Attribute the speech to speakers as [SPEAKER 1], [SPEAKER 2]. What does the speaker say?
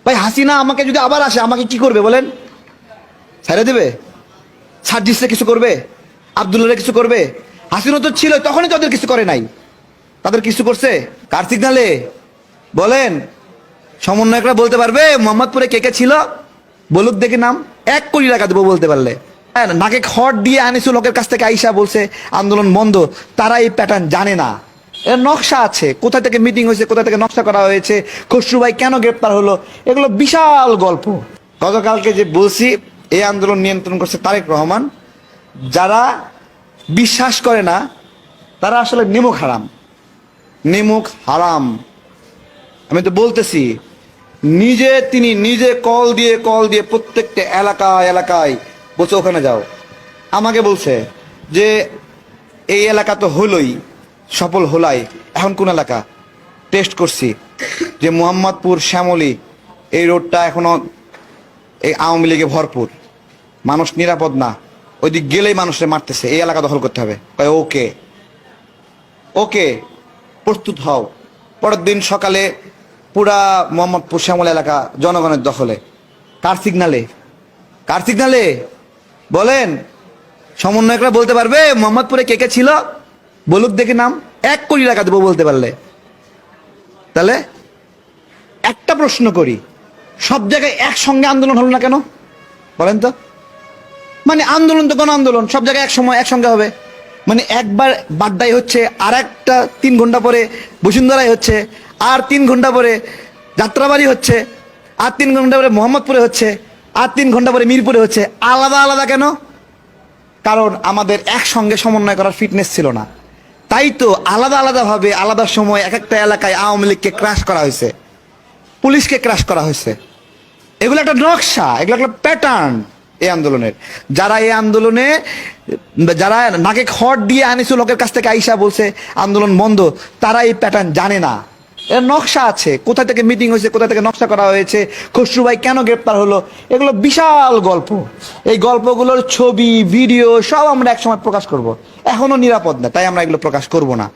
[SPEAKER 1] ভাই হাসিনা আমাকে যদি আবার আসে আমাকে কি করবে বলেন? ছেড়ে দেবে? সার্জিসে কিছু করবে? আব্দুল্লাহ কিছু করবে? হাসিনা তো ছিল তখনই তাদের কিছু করে নাই, তাদের কিছু করছে কার সিগনালে? বলেন, সমন্বয়করা বলতে পারবে মোহাম্মদপুরে কে কে ছিল? বলুক দেখি নাম। 1 কোটি টাকা দেবো বলতে পারলে। হ্যাঁ, নাকে খড় দিয়ে আনিসুল হকের কাছ থেকে আইসা বলছে আন্দোলন বন্ধ। তারা এই প্যাটার্ন জানে না, এর নকশা আছে, কোথা থেকে মিটিং হয়েছে, কোথা থেকে নকশা করা হয়েছে, খসরু ভাই কেন গ্রেপ্তার হলো, এগুলো বিশাল গল্প। গতকালকে যে বলছি এই আন্দোলন নিয়ন্ত্রণ করছে তারেক রহমান, যারা বিশ্বাস করে না তারা আসলে নিমুখ হারাম, নিমুখ হারাম। আমি তো বলতেছি, তিনি নিজে কল দিয়ে প্রত্যেকটা এলাকায় এলাকায় বলছে ওখানে যাও। আমাকে বলছে যে এই এলাকা তো হলোই, সফল হলাই, এখন কোন এলাকা টেস্ট করছি যে মোহাম্মদপুর শ্যামলী এই রোডটা এখনো এই আওয়ামী লীগে ভরপুর, মানুষ নিরাপদ না, ওইদিক গেলেই মানুষের মারতেছে, এই এলাকা দখল করতে হবে। ওকে ওকে, প্রস্তুত হও। পরের দিন সকালে পুরা মোহাম্মদপুর শ্যামল এলাকা জনগণের দখলে। কার সিগনালে? কার সিগনালে? বলেন, সমন্বয়করা বলতে পারবে মোহাম্মদপুরে কে কে ছিল? বলুক দেখি নাম। 1 কোটি টাকা দেবো বলতে পারলে। তাহলে একটা প্রশ্ন করি, সব জায়গায় একসঙ্গে আন্দোলন হলো না কেন বলেন তো? মানে আন্দোলন তো কোন আন্দোলন সব জায়গায় একসঙ্গে হবে? মানে একবার বাড্ডাই হচ্ছে, আর একটা 3 ঘন্টা পরে বসুন্ধরায় হচ্ছে, আর 3 ঘন্টা পরে যাত্রাবাড়ি হচ্ছে, আর 3 ঘন্টা পরে মোহাম্মদপুরে হচ্ছে, আর 3 ঘন্টা পরে মিরপুরে হচ্ছে। আলাদা আলাদা কেন? কারণ আমাদের একসঙ্গে সমন্বয় করার ফিটনেস ছিল না। তাই তো আলাদা আলাদা ভাবে আলাদা সময় এক একটা এলাকায় আওয়ামী লীগকে ক্রাশ করা হয়েছে, পুলিশকে ক্রাশ করা হয়েছে। এগুলো একটা নকশা, এগুলো একটা প্যাটার্ন এই আন্দোলনের। যারা এই আন্দোলনে যারা নাকে খড় দিয়ে আনিসুল হকের কাছ থেকে আইসা বলছে আন্দোলন বন্ধ, তারা এই প্যাটার্ন জানে না, এর নকশা আছে, কোথা থেকে মিটিং হয়েছে, কোথা থেকে নকশা করা হয়েছে, খসরু ভাই কেন গ্রেপ্তার হলো, এগুলো বিশাল গল্প। এই গল্পগুলোর ছবি ভিডিও সব আমরা একসময় প্রকাশ করব। এখনো নিরাপদ না, তাই আমরা এগুলো প্রকাশ করব না।